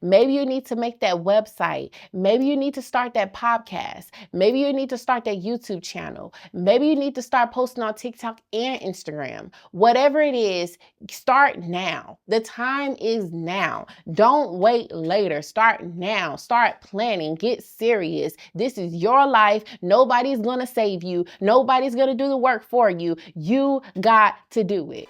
Maybe you need to make that website. Maybe you need to start that podcast. Maybe you need to start that YouTube channel. Maybe you need to start posting on TikTok and Instagram. Whatever it is, start now. The time is now. Don't wait later. Start now. Start planning. Get serious. This is your life. Nobody's going to save you. Nobody's going to do the work for you. You got to do it.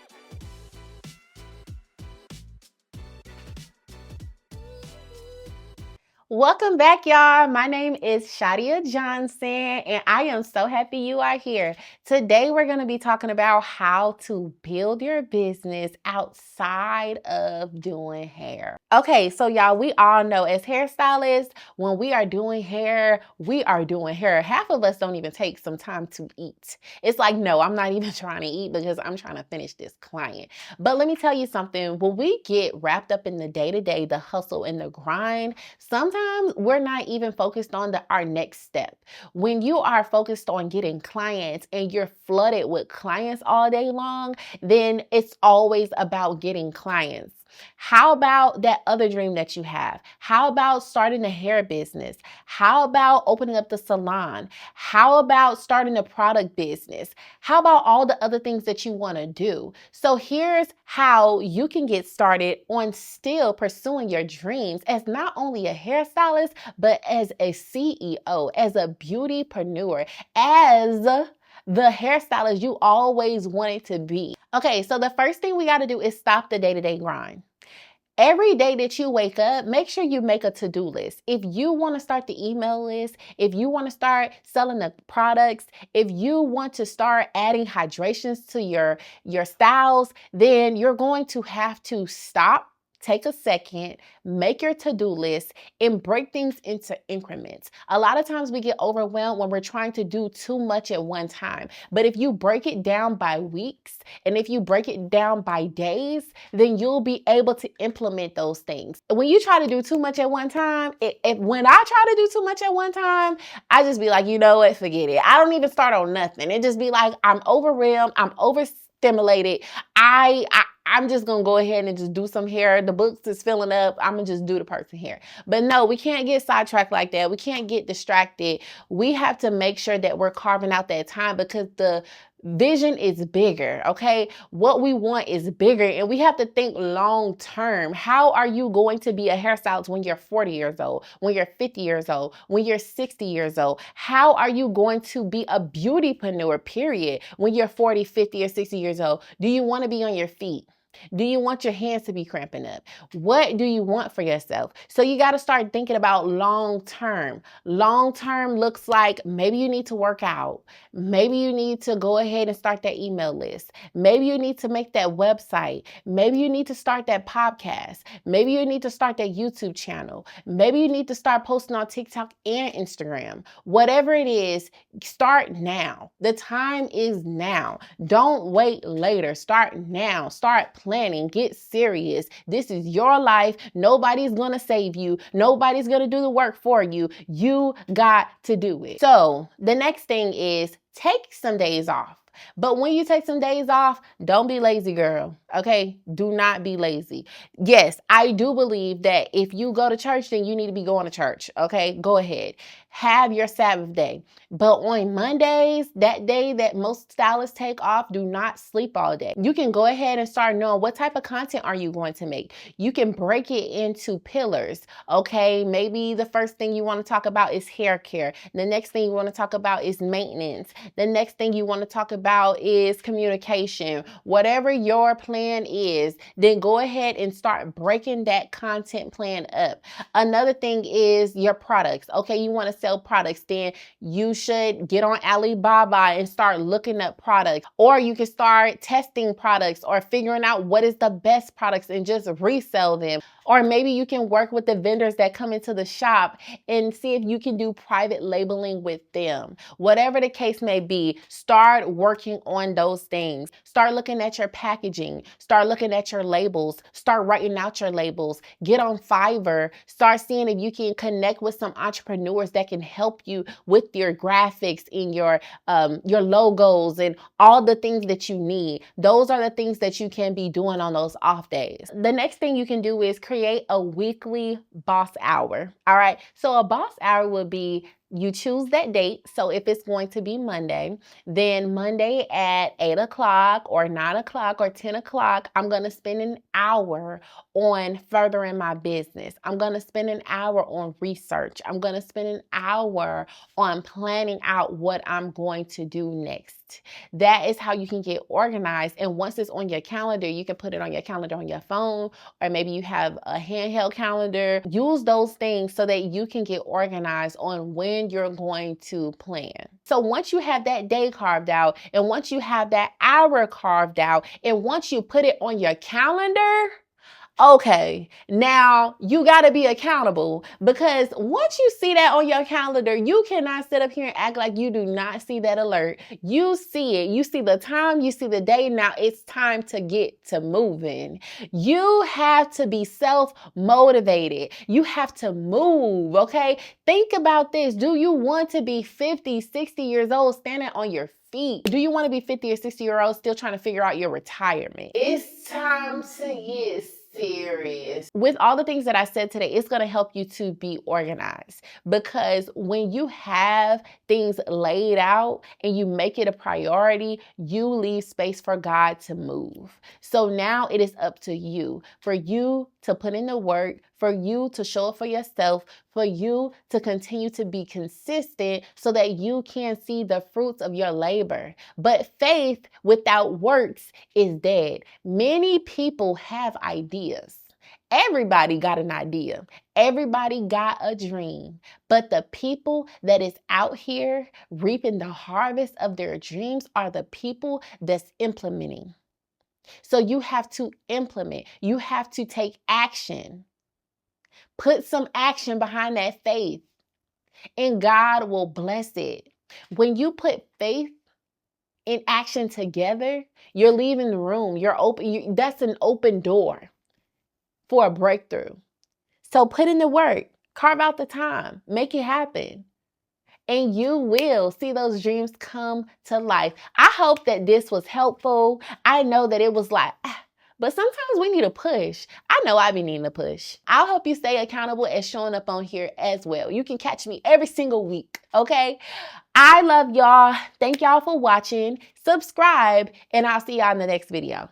Welcome back, y'all. My name is Shadia Johnson, and I am so happy you are here. Today, we're going to be talking about how to build your business outside of doing hair. Okay, so y'all, we all know as hairstylists, when we are doing hair, we are doing hair. Half of us don't even take some time to eat. It's like, no, I'm not even trying to eat because I'm trying to finish this client. But let me tell you something. When we get wrapped up in the day-to-day, the hustle and the grind, sometimes we're not even focused on our next step. When you are focused on getting clients and you're flooded with clients all day long, then it's always about getting clients. How about that other dream that you have? How about starting a hair business? How about opening up the salon? How about starting a product business? How about all the other things that you want to do? So here's how you can get started on still pursuing your dreams as not only a hairstylist, but as a CEO, as a beautypreneur, as the hairstylist you always wanted to be. Okay, so the first thing we got to do is stop the day-to-day grind. Every day that you wake up, make sure you make a to-do list. If you want to start the email list, if you want to start selling the products, if you want to start adding hydrations to your styles, then you're going to have to stop. Take a second, make your to-do list, and break things into increments. A lot of times we get overwhelmed when we're trying to do too much at one time. But if you break it down by weeks, and if you break it down by days, then you'll be able to implement those things. When you try to do too much at one time, when I try to do too much at one time, I just be like, you know what, forget it. I don't even start on nothing. It just be like, I'm overwhelmed, I'm overstimulated. I'm just going to go ahead and just do some hair. The books is filling up. I'm going to just do the person hair. But no, we can't get sidetracked like that. We can't get distracted. We have to make sure that we're carving out that time because the vision is bigger, okay? What we want is bigger, and we have to think long term. How are you going to be a hairstylist when you're 40 years old, when you're 50 years old, when you're 60 years old? How are you going to be a beautypreneur, period, when you're 40, 50, or 60 years old? Do you want to be on your feet? Do you want your hands to be cramping up? What do you want for yourself? So you got to start thinking about long term. Long term looks like maybe you need to work out. Maybe you need to go ahead and start that email list. Maybe you need to make that website. Maybe you need to start that podcast. Maybe you need to start that YouTube channel. Maybe you need to start posting on TikTok and Instagram. Whatever it is, start now. The time is now. Don't wait later. Start now. Start planning. Get serious. This is your life. Nobody's going to save you. Nobody's going to do the work for you. You got to do it. So the next thing is take some days off. But when you take some days off, don't be lazy, girl. Okay? Do not be lazy. Yes, I do believe that if you go to church, then you need to be going to church. Okay? Go ahead. Have your Sabbath day. But on Mondays, that day that most stylists take off, do not sleep all day. You can go ahead and start knowing what type of content are you going to make. You can break it into pillars. Okay? Maybe the first thing you want to talk about is hair care. The next thing you want to talk about is maintenance. The next thing you want to talk about is communication. Whatever your plan is, then go ahead and start breaking that content plan up. Another thing is your products. Okay, you want to sell products, then you should get on Alibaba and start looking up products. Or you can start testing products or figuring out what is the best products and just resell them. Or maybe you can work with the vendors that come into the shop and see if you can do private labeling with them. Whatever the case may be, start working on those things. Start looking at your packaging. Start looking at your labels. Start writing out your labels. Get on Fiverr. Start seeing if you can connect with some entrepreneurs that can help you with your graphics and your logos and all the things that you need. Those are the things that you can be doing on those off days. The next thing you can do is create create a weekly boss hour. All right. So a boss hour would be you choose that date. So if it's going to be Monday, then Monday at 8 o'clock or 9 o'clock or 10 o'clock, I'm going to spend an hour on furthering my business. I'm going to spend an hour on research. I'm going to spend an hour on planning out what I'm going to do next. That is how you can get organized. And once it's on your calendar, you can put it on your calendar on your phone, or maybe you have a handheld calendar. Use those things so that you can get organized on when you're going to plan. So once you have that day carved out, and once you have that hour carved out, and once you put it on your calendar, okay, now you got to be accountable, because once you see that on your calendar, you cannot sit up here and act like you do not see that alert. You see it. You see the time, you see the day. Now it's time to get to moving. You have to be self-motivated. You have to move, okay? Think about this. Do you want to be 50, 60 years old standing on your feet? Do you want to be 50 or 60-year-old still trying to figure out your retirement? It's time to get serious. With all the things that I said today, it's going to help you to be organized, because when you have things laid out and you make it a priority, you leave space for God to move. So now it is up to you, for you to put in the work, for you to show up for yourself, for you to continue to be consistent so that you can see the fruits of your labor. But faith without works is dead. Many people have ideas. Everybody got an idea. Everybody got a dream. But the people that is out here reaping the harvest of their dreams are the people that's implementing. So you have to implement. You have to take action. Put some action behind that faith, and God will bless it. When you put faith and action together, you're leaving the room. You're open. That's an open door for a breakthrough. So put in the work. Carve out the time. Make it happen. And you will see those dreams come to life. I hope that this was helpful. I know that it was like, but sometimes we need a push. I know I be needing a push. I'll help you stay accountable and showing up on here as well. You can catch me every single week, okay? I love y'all. Thank y'all for watching. Subscribe, and I'll see y'all in the next video.